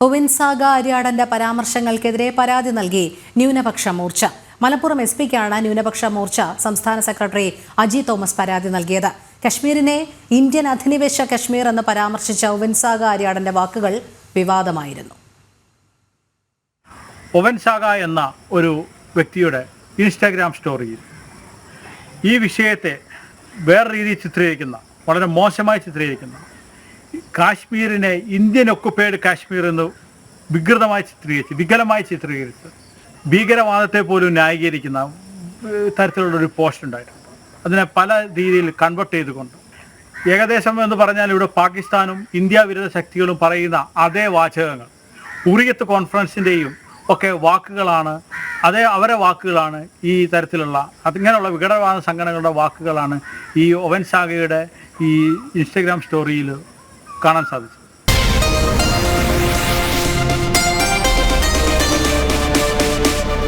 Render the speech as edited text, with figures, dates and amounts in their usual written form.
ഒവിൻസാഗ അരിയാടന്റെ പരാമർശങ്ങൾക്കെതിരെ പരാതി നൽകി ന്യൂനപക്ഷ മോർച്ച. മലപ്പുറം എസ്.പിക്കാണ് ന്യൂനപക്ഷ മോർച്ച സംസ്ഥാന സെക്രട്ടറി അജി തോമസ് പരാതി നൽകിയത്. കശ്മീരിനെ ഇന്ത്യൻ അധിനിവേശ കശ്മീർ എന്ന് പരാമർശിച്ച ഒവിൻസാഗ അരിയാടന്റെ വാക്കുകൾ വിവാദമായിരുന്നു. ഒവിൻസാഗ എന്ന ഒരു വ്യക്തിയുടെ ഇൻസ്റ്റാഗ്രാം സ്റ്റോറിയിൽ ഈ വിഷയത്തെ വേറെ രീതിയിൽ ചിത്രീകരിക്കുന്ന, വളരെ മോശമായി ചിത്രീകരിക്കുന്ന, കാശ്മീരിനെ ഇന്ത്യൻ ഒക്കുപ്പൈഡ് കാശ്മീർ എന്ന് വികലമായി ചിത്രീകരിച്ച് ഭീകരവാദത്തെ പോലും ന്യായീകരിക്കുന്ന തരത്തിലുള്ളൊരു പോസ്റ്റ് ഉണ്ടായിട്ടുണ്ട്. അതിനെ പല രീതിയിൽ കൺവേർട്ട് ചെയ്തുകൊണ്ട് ഏകദേശം എന്ന് പറഞ്ഞാൽ ഇവിടെ പാകിസ്ഥാനും ഇന്ത്യ വിരുദ്ധ ശക്തികളും പറയുന്ന അതേ വാചകങ്ങൾ ഉറിയത്ത് കോൺഫറൻസിൻ്റെയും ഒക്കെ വാക്കുകളാണ്, അവരെ വാക്കുകളാണ് ഈ തരത്തിലുള്ള അതിങ്ങനെയുള്ള വിഘടനവാദ സംഘടനകളുടെ വാക്കുകളാണ് ഈ ഒവിൻസാഗയുടെ ഈ ഇൻസ്റ്റഗ്രാം സ്റ്റോറിയിൽ കാണാൻ സാധിച്ചത്.